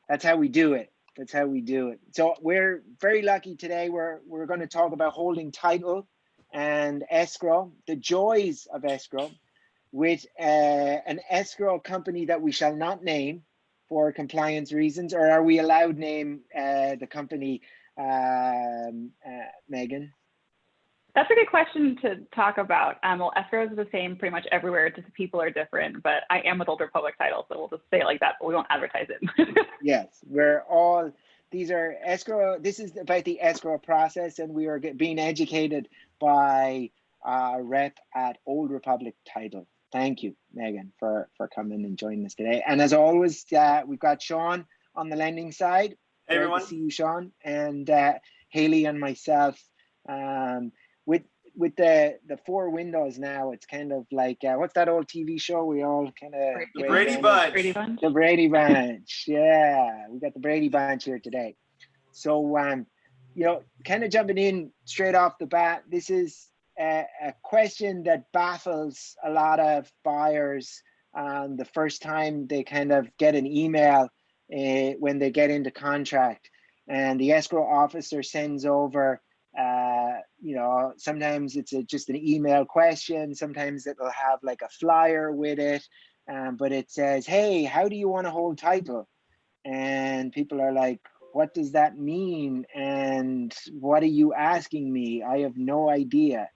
That's how we do it. That's how we do it. So we're very lucky today. We're going to talk about holding title and escrow, the joys of escrow, with an escrow company that we shall not name for compliance reasons. Or are we allowed name the company, Megan? That's a good question to talk about. Well, escrow is the same pretty much everywhere, just people are different, but I am with Old Republic Title, so we'll just say it like that, but we won't advertise it. Yes, these are escrow. This is about the escrow process, and we are being educated by a rep at Old Republic Title. Thank you, Megan, for coming and joining us today. And as always, we've got Sean on the lending side. Hey, everyone. Great to see you, Sean, and Haley and myself. With the 4 windows now, it's kind of like what's that old TV show? We all kind of the Brady Bunch. The Brady Bunch. Yeah, we got the Brady Bunch here today. So you know, kind of jumping in straight off the bat, this is a question that baffles a lot of buyers the first time they kind of get an email when they get into contract, and the escrow officer sends over you know, sometimes it's just an email question, sometimes it'll have like a flyer with it, but it says, hey, how do you want to hold title? And people are like, what does that mean? And what are you asking me? I have no idea.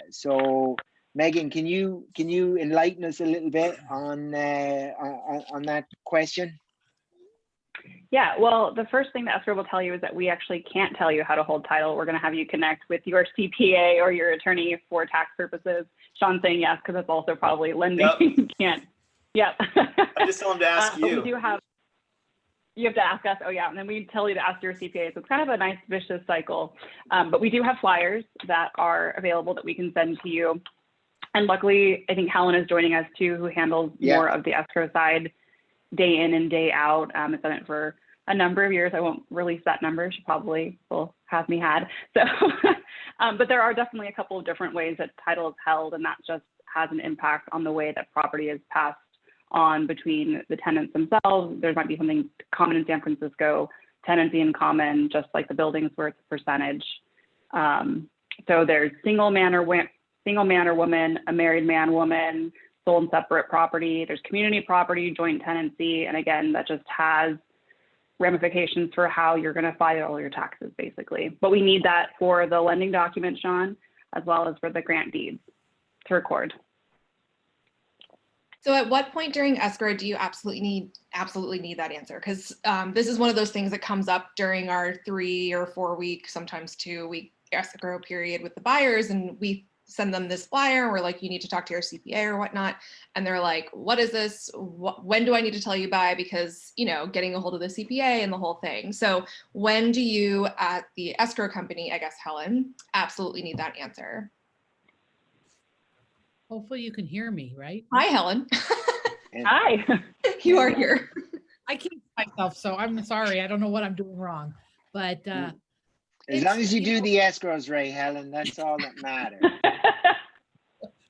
So Megan, can you enlighten us a little bit on that question? Yeah, well, the first thing that escrow will tell you is that we actually can't tell you how to hold title. We're going to have you connect with your CPA or your attorney for tax purposes. Sean's saying yes, because that's also probably lending. Yep. Can't. Yep. I just told him to ask you. We do have, you have to ask us. Oh yeah, and then we tell you to ask your CPA. So it's kind of a nice vicious cycle. But we do have flyers that are available that we can send to you. And luckily, I think Helen is joining us too, who handles more of the escrow side day in and day out. I've done it for a number of years. I won't release that number. She probably will have me had. So, but there are definitely a couple of different ways that title is held, and that just has an impact on the way that property is passed on between the tenants themselves. There might be something common in San Francisco, tenancy in common, just like the buildings where it's a percentage. So there's single man or woman, a married man, woman, sole and separate property. There's community property, joint tenancy, and again, that just has ramifications for how you're going to file your taxes, basically. But we need that for the lending document, Sean, as well as for the grant deeds to record. So at what point during escrow do you absolutely need that answer? Because this is one of those things that comes up during our 3 or 4 week, sometimes 2 week escrow period with the buyers, and we send them this flyer. We're like, you need to talk to your CPA or whatnot. And they're like, what is this? When do I need to tell you by? Because, you know, getting a hold of the CPA and the whole thing. So when do you at the escrow company, I guess, Helen, absolutely need that answer? Hopefully you can hear me, right? Hi, Helen. Hi. You are here. I can't myself, so I'm sorry. I don't know what I'm doing wrong, but as long as you do the escrows right, Helen, that's all that matters.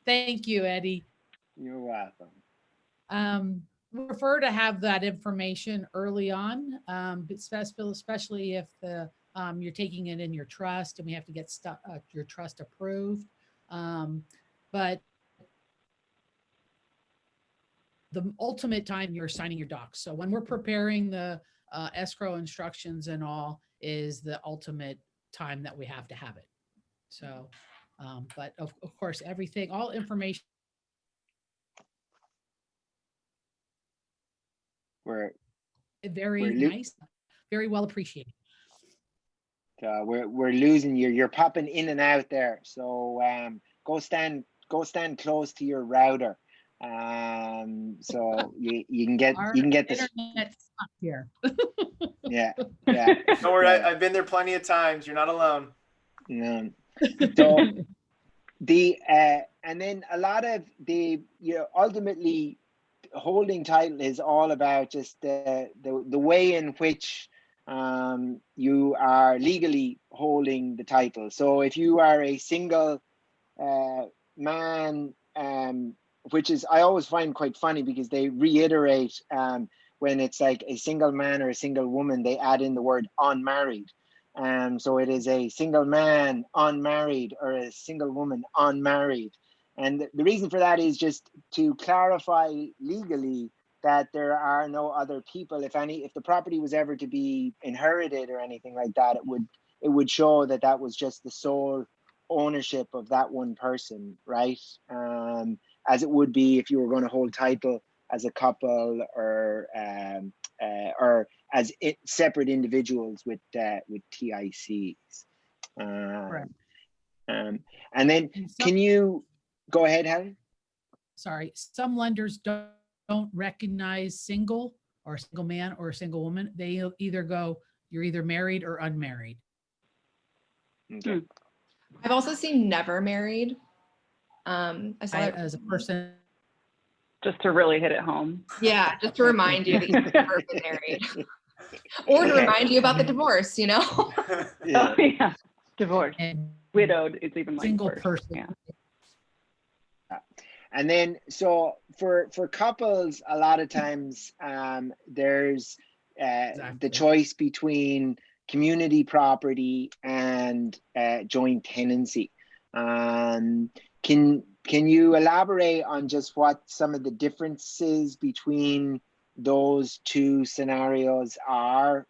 Thank you, Eddie. You're welcome. We prefer to have that information early on, especially if you're taking it in your trust and we have to get your trust approved. But the ultimate time you're signing your docs. So when we're preparing the escrow instructions and all is the ultimate time that we have to have it. So, but of course, everything, all information. We're very nice, very well appreciated. We're losing you. You're popping in and out there. So go stand close to your router. So you can get this internet stuck here. yeah. Don't worry, I've been there plenty of times. You're not alone. No. So the and then a lot of the, you know, ultimately holding title is all about just the way in which you are legally holding the title. So if you are a single man, which is, I always find quite funny because they reiterate when it's like a single man or a single woman, they add in the word unmarried. So it is a single man unmarried or a single woman unmarried. And the reason for that is just to clarify legally that there are no other people. If the property was ever to be inherited or anything like that, it would show that that was just the sole ownership of that one person, right? As it would be if you were going to hold title as a couple or as separate individuals with TICs. Correct. And then And can you go ahead, Helen? Sorry, some lenders don't recognize single or a single man or a single woman. They either go, you're either married or unmarried. Okay. I've also seen never married. I saw it As a person, Just to really hit it home. Yeah, just to remind you that you've never been married. Or to remind you about the divorce, you know? Yeah. Oh, yeah. Divorced. and Widowed, it's even like single worse. person. Yeah. And then, so for couples, a lot of times there's the Exactly. choice between community property and joint tenancy. Can you elaborate on just what some of the differences between those two scenarios are?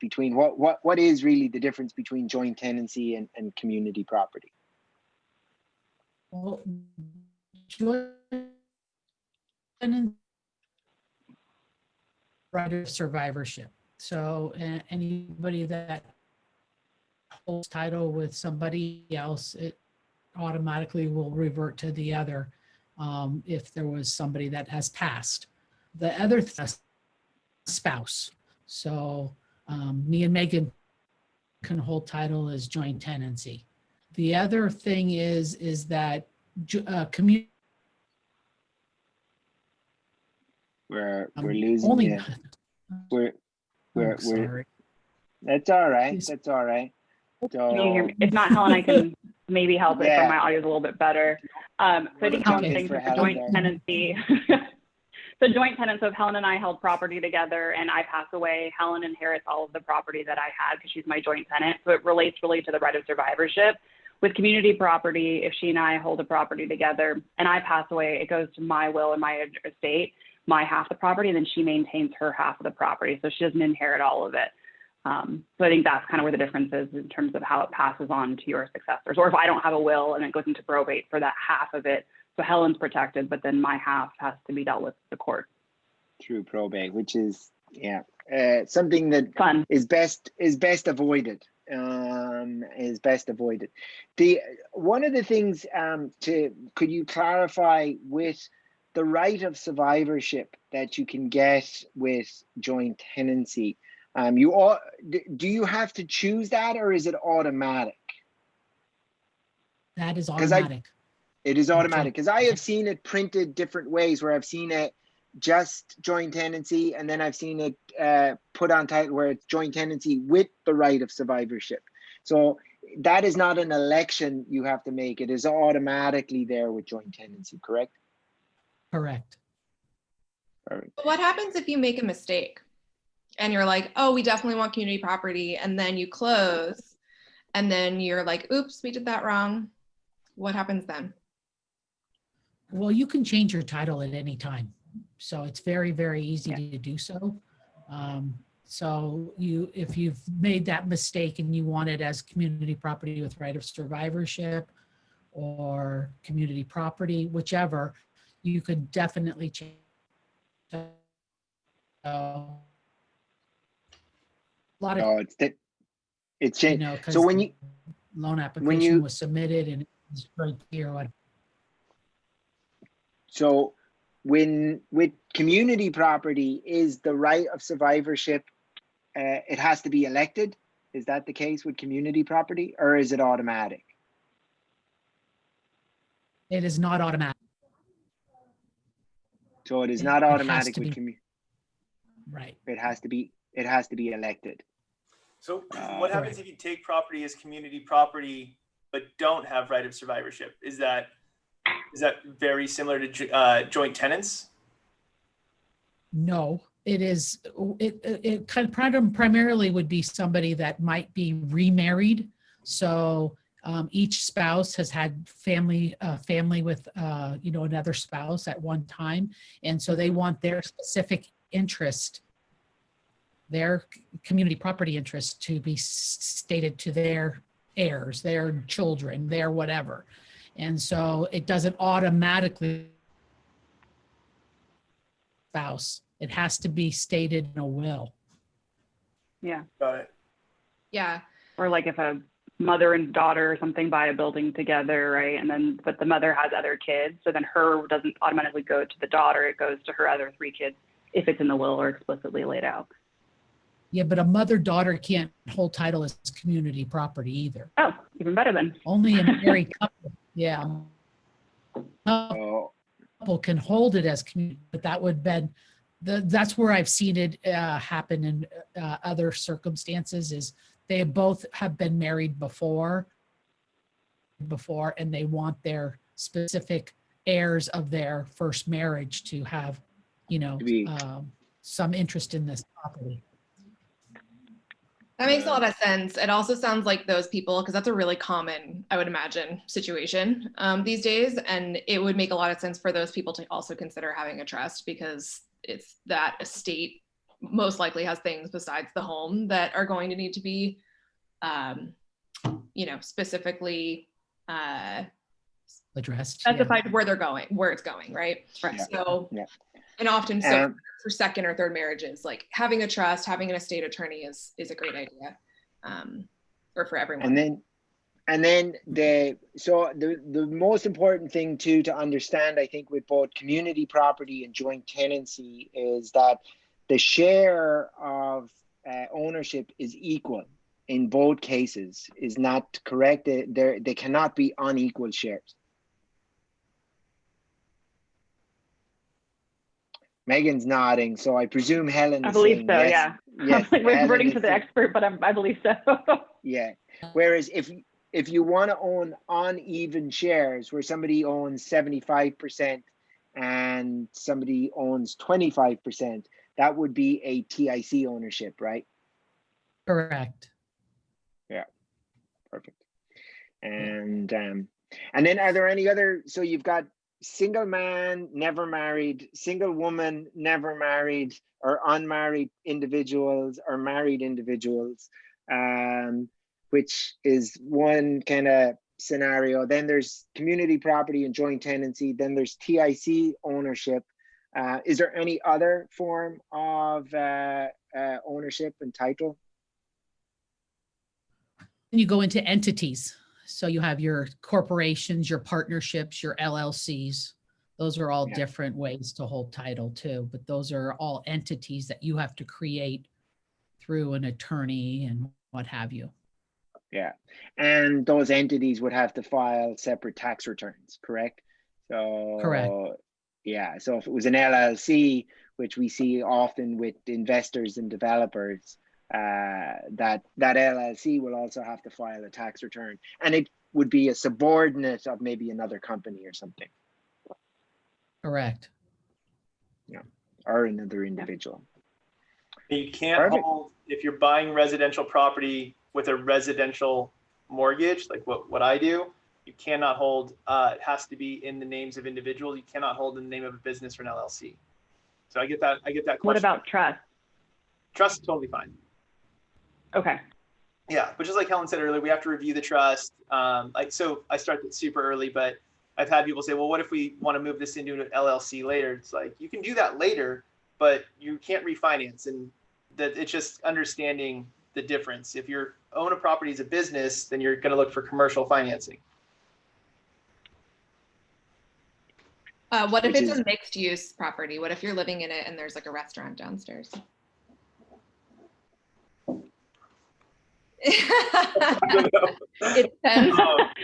Between what is really the difference between joint tenancy and community property? Well, joint tenancy right of survivorship. So anybody that holds title with somebody else, it automatically will revert to the other if there was somebody that has passed. The other spouse. So me and Megan can hold title as joint tenancy. The other thing is that community. We're losing only. you. We're Sorry. That's all right. That's all right. Can you hear So me? If not, Helen, I can maybe help Yeah. if my audio is a little bit better. So I think Helen's Okay. saying For for Helen joint there. tenancy. So joint tenants, so if Helen and I held property together and I pass away, Helen inherits all of the property that I had because she's my joint tenant. So it relates really to the right of survivorship. With community property, if she and I hold a property together and I pass away, it goes to my will and my estate, my half of the property, and then she maintains her half of the property. So she doesn't inherit all of it. So I think that's kind of where the difference is in terms of how it passes on to your successors. Or if I don't have a will and it goes into probate for that half of it, so Helen's protected, but then my half has to be dealt with the court. through probate, which is something that Fun. is best avoided. Is best avoided. One of the things could you clarify with the right of survivorship that you can get with joint tenancy? Do you have to choose that, or is it automatic? That is automatic. It is automatic, because I have seen it printed different ways, where I've seen it just joint tenancy, and then I've seen it put on title where it's joint tenancy with the right of survivorship. So that is not an election you have to make. It is automatically there with joint tenancy, correct? Correct. Perfect. But what happens if you make a mistake and you're like, oh, we definitely want community property, and then you close and then you're like, oops, we did that wrong. What happens then? Well, you can change your title at any time. So it's very, very easy to do so. So if you've made that mistake and you want it as community property with right of survivorship or community property, whichever, you could definitely change. A lot of, it's changed. So when you loan application was submitted and it's right here. So with community property, is the right of survivorship, it has to be elected? Is that the case with community property, or is it automatic? It is not automatic. So it is not automatic with be. community. Right. It has to be elected. So what happens if you take property as community property but don't have right of survivorship? Is that very similar to joint tenants? No, it is, it kind of primarily would be somebody that might be remarried. So each spouse has had family with, another spouse at one time. And so they want their specific interest, their community property interest to be stated to their heirs, their children, their whatever. And so it doesn't automatically spouse. It has to be stated in a will. Yeah. Got it. Yeah. Or like if a mother and daughter or something buy a building together, right? And then, but the mother has other kids. So then her doesn't automatically go to the daughter. It goes to her other 3 kids if it's in the will or explicitly laid out. Yeah, but a mother-daughter can't hold title as community property either. Oh, even better then. Only a married couple. Yeah. Oh, Couple can hold it as community, but that would be that's where I've seen it happen in other circumstances is they both have been married before, and they want their specific heirs of their first marriage to have, some interest in this property. That makes a lot of sense. It also sounds like those people, because that's a really common, I would imagine, situation these days. And it would make a lot of sense for those people to also consider having a trust, because it's that estate most likely has things besides the home that are going to need to be, specifically Addressed. specified where they're going, where it's going, right? Right. Yeah. So, Yeah. and often so for second or third marriages, like having a trust, having an estate attorney is a great idea, or for everyone. And then the most important thing too to understand, I think, with both community property and joint tenancy is that the share of ownership is equal in both cases. Is not correct. They cannot be unequal shares. Megan's nodding, so I presume Helen is I believe saying so, yes. yeah. Yes, I'm like, we're Helen reverting is to the saying- expert, but I believe so. Yeah. Whereas if you want to own uneven shares where somebody owns 75% and somebody owns 25%, that would be a TIC ownership, right? Correct. Yeah. Perfect. And then are there any other, so you've got single man, never married, single woman, never married, or unmarried individuals or married individuals, which is one kind of scenario. Then there's community property and joint tenancy. Then there's TIC ownership. Is there any other form of ownership and title? You go into entities. So you have your corporations, your partnerships, your LLCs. Those are all different ways to hold title too, but those are all entities that you have to create through an attorney and what have you. Yeah, and those entities would have to file separate tax returns, correct? So Correct. Yeah, so if it was an LLC, which we see often with investors and developers, that LLC will also have to file a tax return, and it would be a subordinate of maybe another company or something. Correct. Yeah, or another individual. You can't Perfect. hold, if you're buying residential property with a residential mortgage, like what I do, you cannot hold, it has to be in the names of individuals. You cannot hold in the name of a business or an LLC. So I get that question. What about trust? Trust is totally fine. Okay. Yeah, but just like Helen said earlier, we have to review the trust. So I started super early, but I've had people say, well, what if we want to move this into an LLC later? It's like, you can do that later, but you can't refinance. And that it's just understanding the difference. If you own a property as a business, then you're going to look for commercial financing. What if Which it's is- a mixed use property? What if you're living in it and there's like a restaurant downstairs? It depends.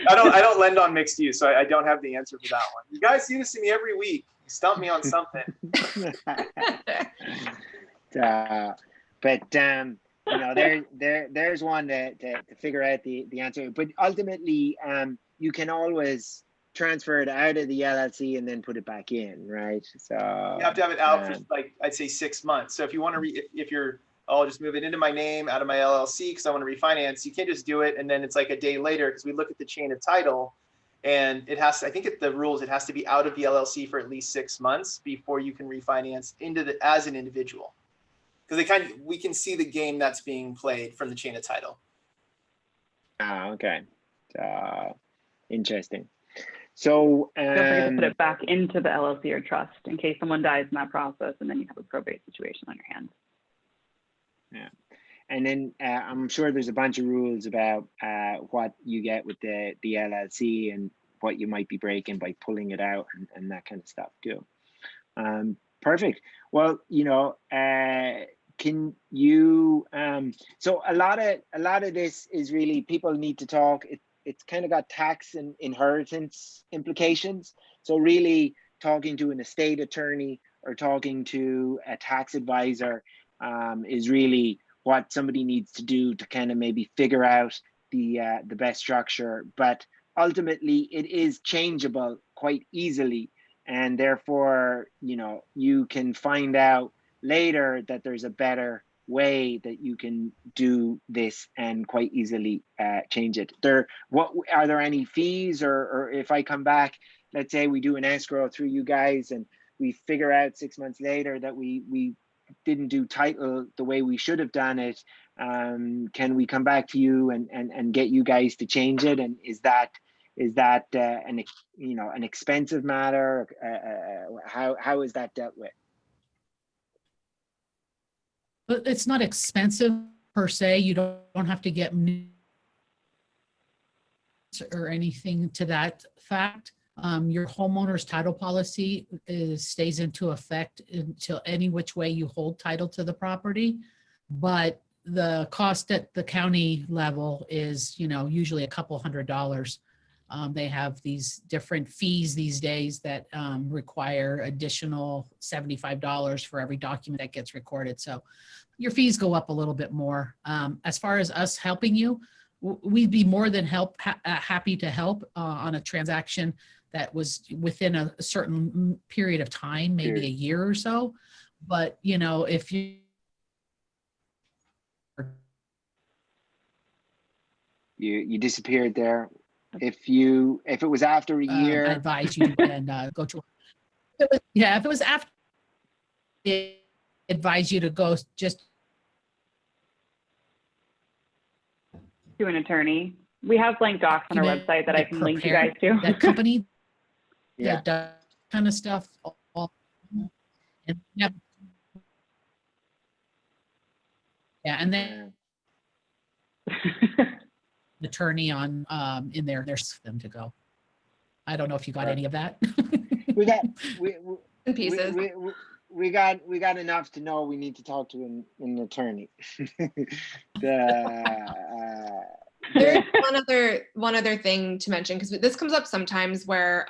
I don't lend on mixed use, so I don't have the answer for that one. You guys see this to me every week. You stump me on something. But there's one to figure out the answer. But ultimately, you can always transfer it out of the LLC and then put it back in, right? So You have to have it out for like, I'd say 6 months. So if you want to, if you're, oh, I'll just move it into my name out of my LLC because I want to refinance, you can't just do it and then it's like a day later, because we look at the chain of title and it has to, I think at the rules, it has to be out of the LLC for at least 6 months before you can refinance into the, as an individual. Because we can see the game that's being played from the chain of title. Oh, okay. Interesting. So Don't forget to put it back into the LLC or trust in case someone dies in that process, and then you have a probate situation on your hands. Yeah, and then I'm sure there's a bunch of rules about what you get with the LLC and what you might be breaking by pulling it out and that kind of stuff too. Perfect. Well, you know, can you? So a lot of this is really people need to talk. It's kind of got tax and inheritance implications. So really talking to an estate attorney or talking to a tax advisor is really what somebody needs to do to kind of maybe figure out the best structure. But ultimately, it is changeable quite easily, and therefore, you know, you can find out later that there's a better way that you can do this and quite easily change it. What are there any fees, or if I come back, let's say we do an escrow through you guys and we figure out 6 months later that we didn't do title the way we should have done it, can we come back to you and get you guys to change it? And is that an, you know, an expensive matter? How is that dealt with? But it's not expensive per se. You don't have to get or anything to that fact. Your homeowner's title policy stays into effect until any which way you hold title to the property. But the cost at the county level is, you know, usually a couple $100s. They have these different fees these days that require additional $75 for every document that gets recorded. So your fees go up a little bit more. As far as us helping you, we'd be more than happy to help on a transaction that was within a certain period of time, maybe a year or so. But, you know, if you disappeared there. If it was after a year, I advise you to go to. If it was after, I advise you to go just To an attorney. We have blank docs on our website that I can link you guys to. That company yeah, that does kind of stuff. And and then attorney on in there. There's them to go. I don't know if you got any of that. we got In pieces. we got enough to know we need to talk to an attorney. There's one other thing to mention, because this comes up sometimes where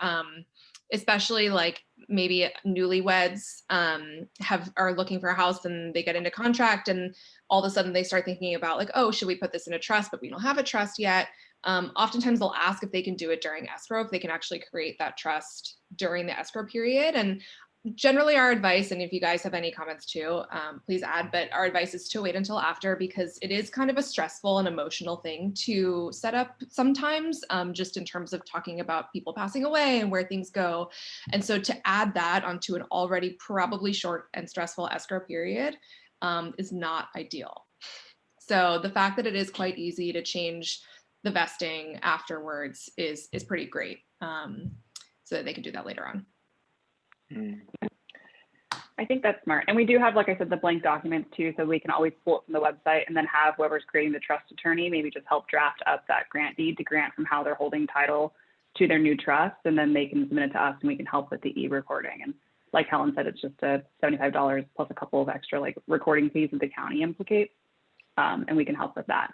especially like maybe newlyweds are looking for a house and they get into contract and all of a sudden they start thinking about like, oh, should we put this in a trust, but we don't have a trust yet. Oftentimes they'll ask if they can do it during escrow, if they can actually create that trust during the escrow period. And generally our advice, and if you guys have any comments too, please add, but our advice is to wait until after, because it is kind of a stressful and emotional thing to set up sometimes, just in terms of talking about people passing away and where things go. And so to add that onto an already probably short and stressful escrow period is not ideal. So the fact that it is quite easy to change the vesting afterwards is pretty great, so that they can do that later on. I think that's smart. And we do have, like I said, the blank documents too, so we can always pull it from the website and then have whoever's creating the trust attorney maybe just help draft up that grant deed to grant from how they're holding title to their new trust, and then they can submit it to us and we can help with the e-recording. And like Helen said, it's just a $75 plus a couple of extra like recording fees that the county implicates, and we can help with that.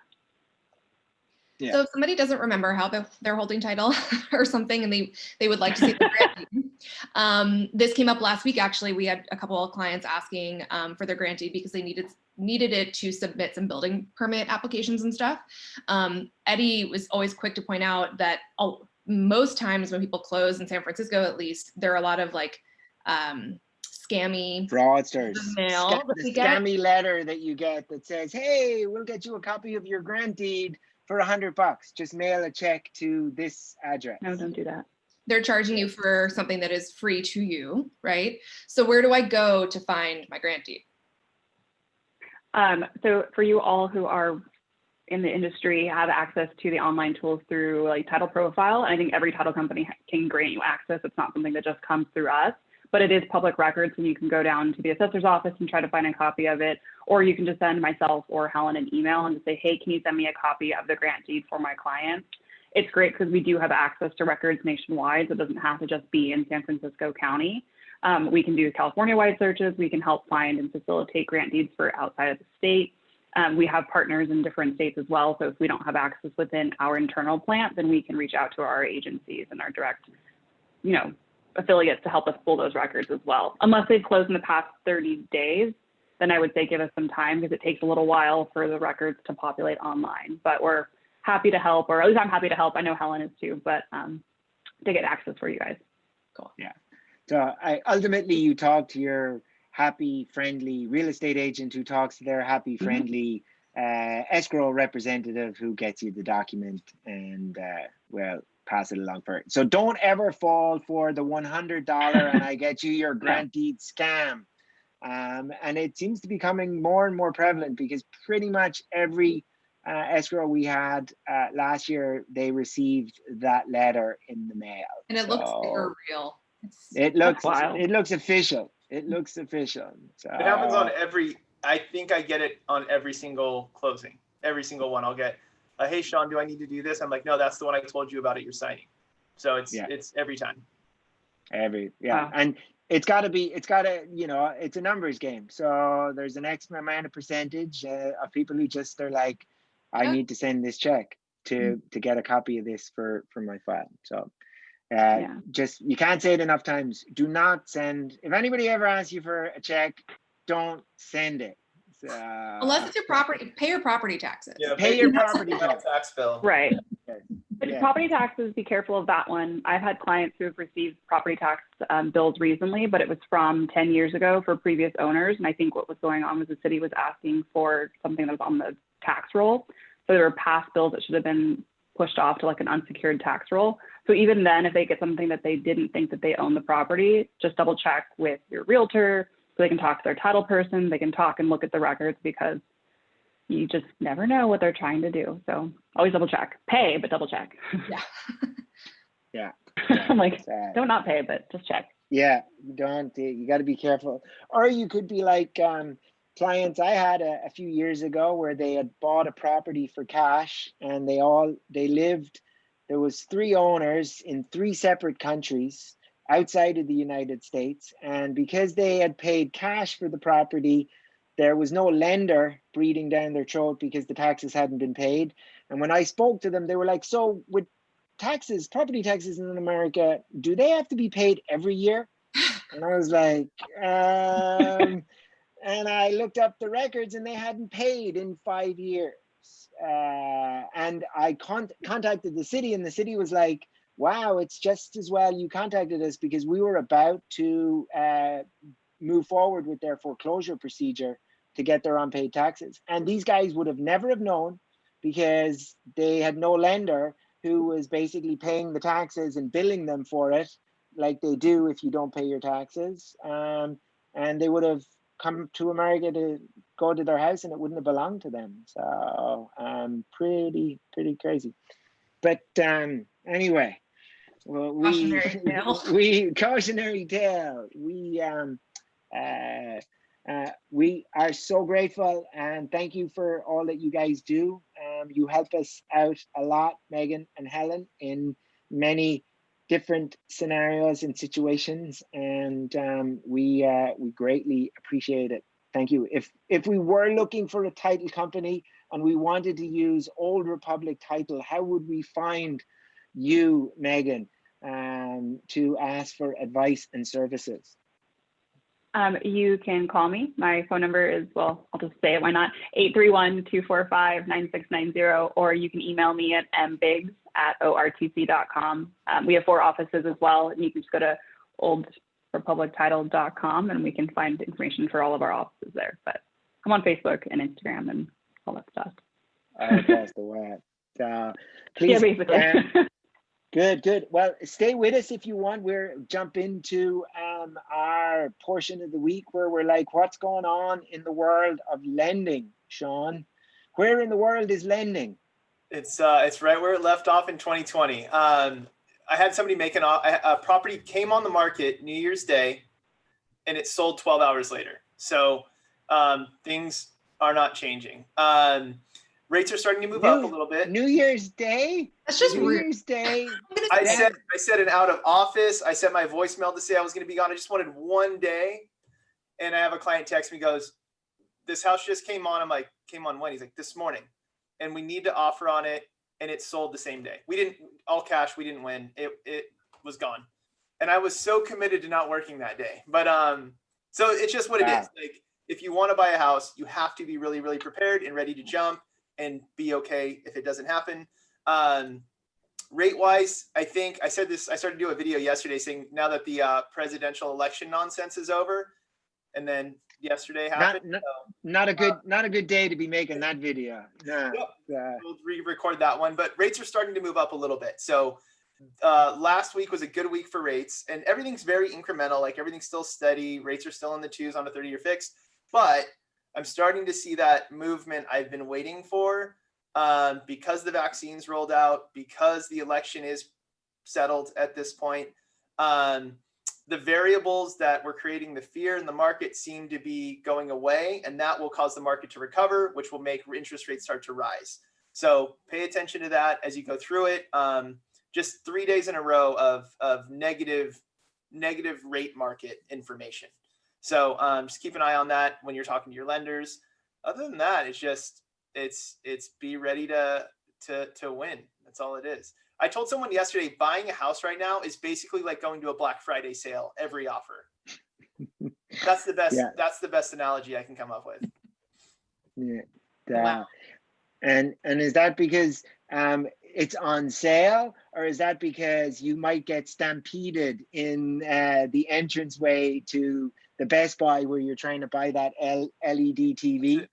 Yeah. So if somebody doesn't remember how they're holding title or something and they would like to see the grant deed, this came up last week. Actually, we had a couple of clients asking for their grant deed because they needed it to submit some building permit applications and stuff. Eddie was always quick to point out that most times when people close in San Francisco, at least, there are a lot of like scammy fraudsters, mail that the we get. scammy letter that you get that says, hey, we'll get you a copy of your grant deed for $100. Just mail a check to this address. No, don't do that. They're charging you for something that is free to you, right? So where do I go to find my grant deed? So for you all who are in the industry, have access to the online tools through like Title Profile. I think every title company can grant you access. It's not something that just comes through us, but it is public records, and you can go down to the assessor's office and try to find a copy of it, or you can just send myself or Helen an email and just say, hey, can you send me a copy of the grant deed for my client? It's great because we do have access to records nationwide, so it doesn't have to just be in San Francisco County. We can do California-wide searches. We can help find and facilitate grant deeds for outside of the state. We have partners in different states as well, so if we don't have access within our internal plant, then we can reach out to our agencies and our direct, affiliates to help us pull those records as well. Unless they've closed in the past 30 days, then I would say give us some time because it takes a little while for the records to populate online. But we're happy to help, or at least I'm happy to help. I know Helen is too, but to get access for you guys. Cool. Yeah. So ultimately you talk to your happy, friendly real estate agent who talks to their happy, friendly escrow representative who gets you the document and pass it along for it. So don't ever fall for the $100 and I get you your grant deed scam. And it seems to be becoming more and more prevalent because pretty much every escrow we had last year, they received that letter in the mail. And it looks super real. It looks official. It looks official. So, it happens on I think I get it on every single closing. Every single one I'll get, hey, Sean, do I need to do this? I'm like, no, that's the one I told you about at your signing. So it's every time. Wow. And it's got to, it's a numbers game. So there's an X amount of percentage of people who just are like, I need to send this check to get a copy of this for my file. So just, you can't say it enough times. Do not send, if anybody ever asks you for a check, don't send it. Unless it's your property, pay your property taxes. Yeah, pay your property tax bill. Right. Yeah. Property taxes, be careful of that one. I've had clients who have received property tax bills recently, but it was from 10 years ago for previous owners. And I think what was going on was the city was asking for something that was on the tax roll. So there were past bills that should have been pushed off to like an unsecured tax roll. So even then, if they get something that they didn't think that they own the property, just double check with your realtor so they can talk to their title person. They can talk and look at the records because you just never know what they're trying to do. So always double check. Pay, but double check. Yeah. I'm like, don't not pay, but just check. Yeah, you got to be careful. Or you could be like clients I had a few years ago where they had bought a property for cash and they lived, there was 3 owners in 3 separate countries outside of the United States. And because they had paid cash for the property, there was no lender breathing down their throat because the taxes hadn't been paid. And when I spoke to them, they were like, so with taxes, property taxes in America, do they have to be paid every year? And I was like, and I looked up the records and they hadn't paid in 5 years. And I contacted the city and the city was like, wow, it's just as well you contacted us because we were about to move forward with their foreclosure procedure to get their unpaid taxes. And these guys would have never have known because they had no lender who was basically paying the taxes and billing them for it like they do if you don't pay your taxes. And they would have come to America to go to their house and it wouldn't have belonged to them. So pretty crazy. But anyway, well, cautionary tale. We are so grateful and thank you for all that you guys do. You help us out a lot, Megan and Helen, in many different scenarios and situations, and we greatly appreciate it. Thank you. If we were looking for a title company and we wanted to use Old Republic title, how would we find you, Megan, to ask for advice and services? You can call me. My phone number is, well, I'll just say it, why not? 831-245-9690, or you can email me at mbiggs@ortc.com. We have 4 offices as well, and you can just go to oldrepublictitle.com and we can find information for all of our offices there. But I'm on Facebook and Instagram and all that stuff. Across the web. Please, Yeah, basically. Good. Well, stay with us if you want. We're jump into our portion of the week where we're like, what's going on in the world of lending, Sean? Where in the world is lending? It's right where it left off in 2020. I had somebody make a property came on the market New Year's Day, and it sold 12 hours later. So things are not changing. Rates are starting to move up a little bit. New Year's Day? That's just New rude. Year's Day. I said an out of office. I sent my voicemail to say I was going to be gone. I just wanted one day. And I have a client text me, goes, this house just came on. I'm like, came on when? He's like, this morning. And we need to offer on it. And it sold the same day. We didn't, all cash, we didn't win. It was gone. And I was so committed to not working that day. But so it's just what it is. Like, if you want to buy a house, you have to be really, really prepared and ready to jump and be okay if it doesn't happen. Rate wise, I think I said this, I started to do a video yesterday saying now that the presidential election nonsense is over, and then yesterday happened. Not a good day to be making that video. No. We'll re-record that one, but rates are starting to move up a little bit. So last week was a good week for rates, and everything's very incremental. Like everything's still steady. Rates are still in the 2s on a 30-year fixed, but I'm starting to see that movement I've been waiting for because the vaccines rolled out, because the election is settled at this point. The variables that were creating the fear in the market seem to be going away, and that will cause the market to recover, which will make interest rates start to rise. So pay attention to that as you go through it. Just 3 days in a row of negative rate market information. So just keep an eye on that when you're talking to your lenders. Other than that, it's be ready to win. That's all it is. I told someone yesterday, buying a house right now is basically like going to a Black Friday sale. Every offer. That's the best. Yeah. That's the best analogy I can come up with. Yeah. Wow. And is that because it's on sale, or is that because you might get stampeded in the entranceway to the Best Buy where you're trying to buy that LED TV?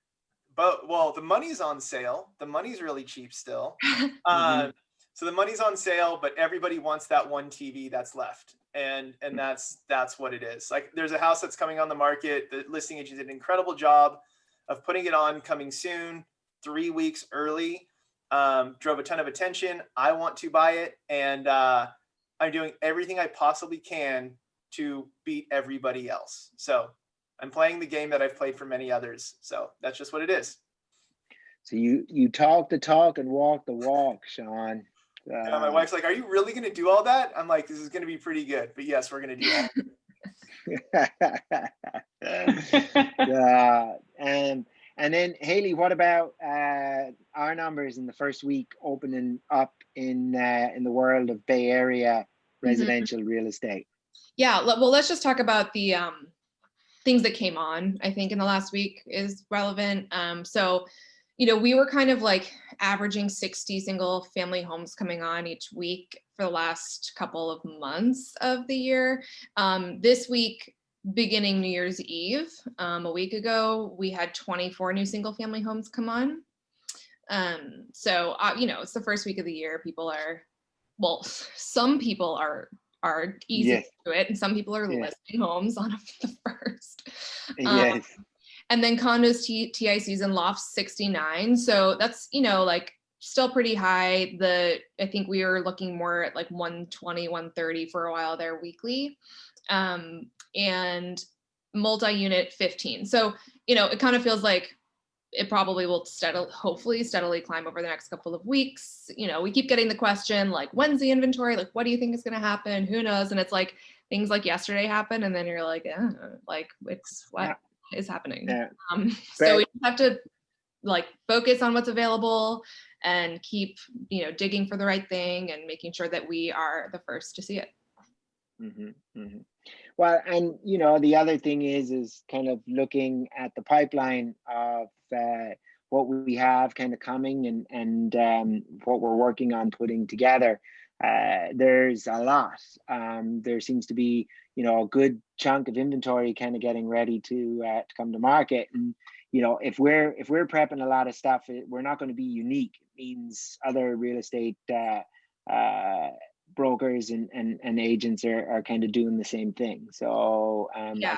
But well, the money's on sale. The money's really cheap still. So the money's on sale, but everybody wants that one TV that's left, and that's what it is. Like there's a house that's coming on the market. The listing agent did an incredible job of putting it on, coming soon, 3 weeks early. Drove a ton of attention. I want to buy it, and I'm doing everything I possibly can to beat everybody else. So I'm playing the game that I've played for many others. So that's just what it is. So you talk the talk and walk the walk, Sean. Yeah, my wife's like, "Are you really going to do all that?" I'm like, "This is going to be pretty good." But yes, we're going to do all. And then Haley, what about our numbers in the first week opening up in the world of Bay Area residential real estate? Yeah, well, let's just talk about the things that came on. I think in the last week is relevant. So, we were kind of like averaging 60 single family homes coming on each week for the last couple of months of the year. This week, beginning New Year's Eve, a week ago, we had 24 new single family homes come on. So, it's the first week of the year. Some people are easy to do it, and some people are listing homes on the first. Yes. And then condos, TICs, and lofts 69. So that's still pretty high. I think we were looking more at like 120, 130 for a while there weekly. And multi-unit 15. So, it kind of feels like it probably will hopefully steadily climb over the next couple of weeks. We keep getting the question, like, when's the inventory? Like, what do you think is going to happen? Who knows? And it's like things like yesterday happened, and then you're like, it's what is happening. Yeah. So we have to focus on what's available and keep, digging for the right thing and making sure that we are the first to see it. Well, and you know, the other thing is kind of looking at the pipeline of what we have kind of coming and what we're working on putting together. There's a lot. There seems to be, you know, a good chunk of inventory kind of getting ready to come to market. And you know, if we're prepping a lot of stuff, we're not going to be unique. It means other real estate brokers and agents are kind of doing the same thing. So Yeah.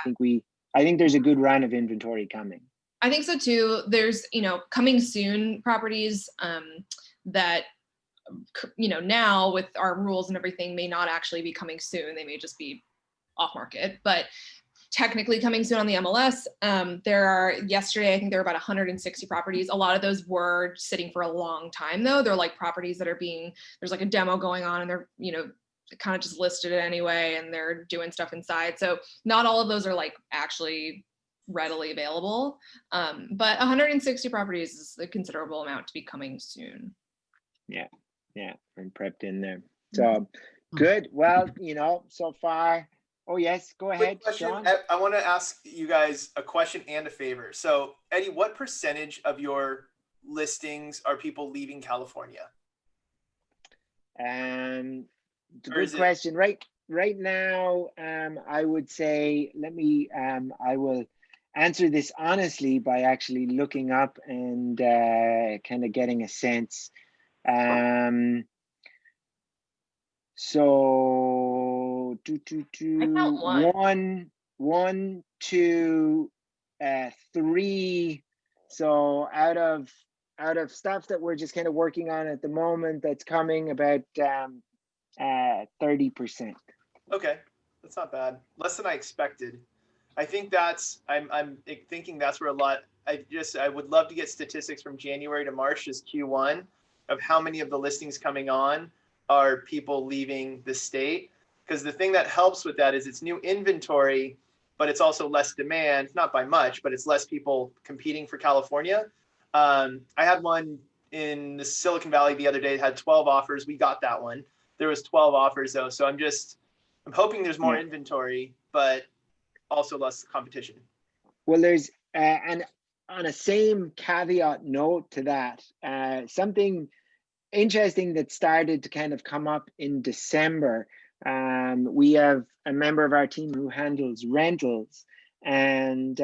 I think there's a good run of inventory coming. I think so too. There's, you know, coming soon properties that, you know, now with our rules and everything may not actually be coming soon. They may just be off market, but technically coming soon on the MLS. There are, yesterday, I think there were about 160 properties. A lot of those were sitting for a long time though. They're like properties that are there's like a demo going on and they're, you know, kind of just listed it anyway and they're doing stuff inside. So not all of those are like actually readily available. But 160 properties is a considerable amount to be coming soon. Yeah, and prepped in there. So good. Well, you know, so far. Oh yes, go ahead, Sean. I want to ask you guys a question and a favor. So Eddie, what percentage of your listings are people leaving California? Good question. Right now, I would say, I will answer this honestly by actually looking up and kind of getting a sense. So one, two, three. So out of stuff that we're just kind of working on at the moment, that's coming about 30%. Okay, that's not bad. Less than I expected. I think I'm thinking that's where a lot. I would love to get statistics from January to March, just Q1, of how many of the listings coming on are people leaving the state. Because the thing that helps with that is it's new inventory, but it's also less demand, not by much, but it's less people competing for California. I had one in the Silicon Valley the other day, had 12 offers. We got that one. There was 12 offers though. So I'm hoping there's more inventory, but also less competition. Well, there's, and on a same caveat note to that, something interesting that started to kind of come up in December. We have a member of our team who handles rentals, and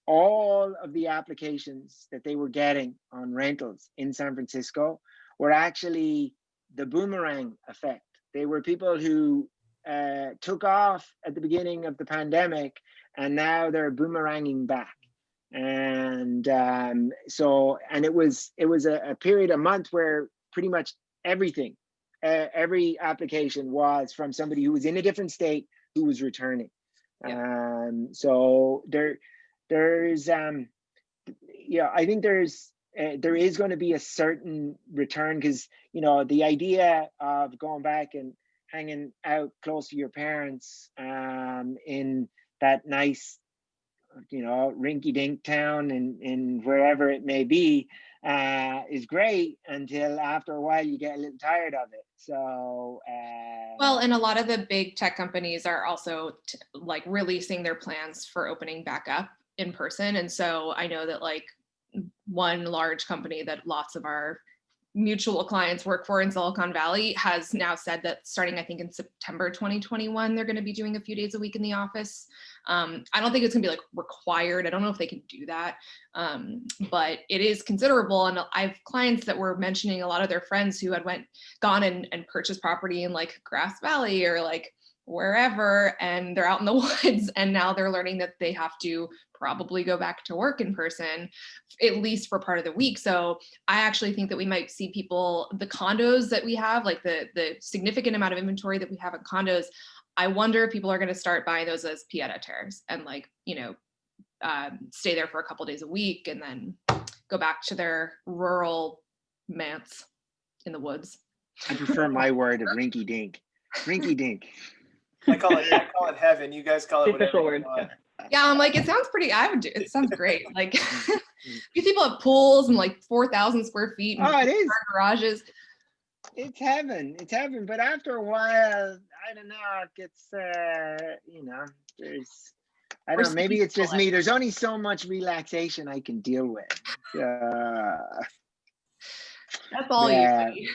all of the applications that they were getting on rentals in San Francisco were actually the boomerang effect. They were people who took off at the beginning of the pandemic, and now they're boomeranging back. And it was a period, a month, where pretty much everything, every application was from somebody who was in a different state who was returning. Yeah. So there's I think there is going to be a certain return, because you know, the idea of going back and hanging out close to your parents in that nice, you know, rinky-dink town in wherever it may be is great, until after a while you get a little tired of it. So well, and a lot of the big tech companies are also like releasing their plans for opening back up in person. And so I know that like one large company that lots of our mutual clients work for in Silicon Valley has now said that starting, I think, in September 2021, they're going to be doing a few days a week in the office. I don't think it's going to be like required. I don't know if they can do that, but it is considerable. And I have clients that were mentioning a lot of their friends who had gone and purchased property in like Grass Valley or like wherever, and they're out in the woods, and now they're learning that they have to probably go back to work in person, at least for part of the week. So I actually think that we might see people, the condos that we have, like the significant amount of inventory that we have in condos, I wonder if people are going to start buying those as pied-à-terres and like, you know, stay there for a couple days a week and then go back to their rural manse in the woods. I prefer my word of rinky-dink. Rinky-dink. I call it heaven. You guys call it whatever you want. Yeah, I'm like, it sounds pretty, it sounds great. Like these people have pools and like 4,000 square feet and it is garages. It's heaven. But after a while, I don't know. It gets, you know, there's, I We're don't know, maybe it's just speaking me. There's only so much relaxation I can deal with. That's all Yeah. you.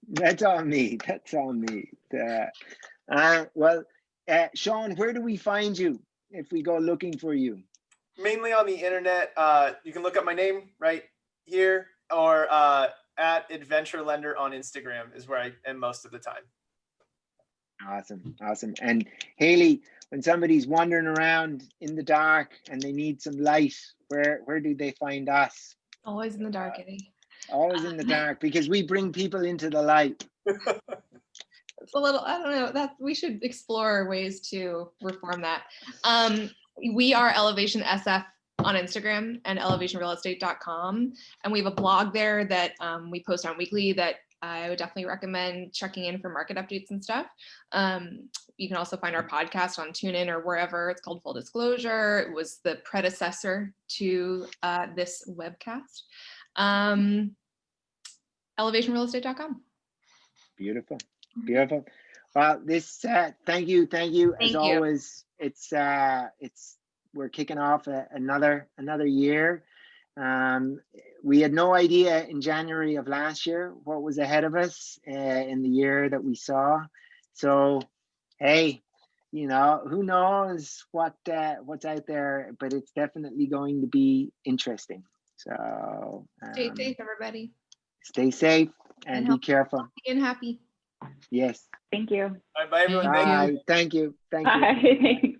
That's all me. That's all me. Well, Sean, where do we find you if we go looking for you? Mainly on the internet. You can look up my name right here, or at Adventure Lender on Instagram is where I am most of the time. Awesome. Awesome. And Haley, when somebody's wandering around in the dark and they need some light, where do they find us? Always in the dark, Eddie. Always in the dark, because we bring people into the light. It's a little, I don't know, that we should explore ways to reform that. We are Elevation SF on Instagram and elevationrealestate.com. And we have a blog there that we post on weekly that I would definitely recommend checking in for market updates and stuff. You can also find our podcast on TuneIn or wherever. It's called Full Disclosure. It was the predecessor to this webcast. Elevationrealestate.com. Beautiful. Beautiful. Well, this thank you as always. It's we're kicking off another year. We had no idea in January of last year what was ahead of us in the year that we saw. So, hey, you know, who knows what's out there, but it's definitely going to be interesting. So Stay safe, everybody. Stay safe and be careful. And happy. Yes. Thank you. Bye, everyone. Bye. Thank you. Thank you. Bye.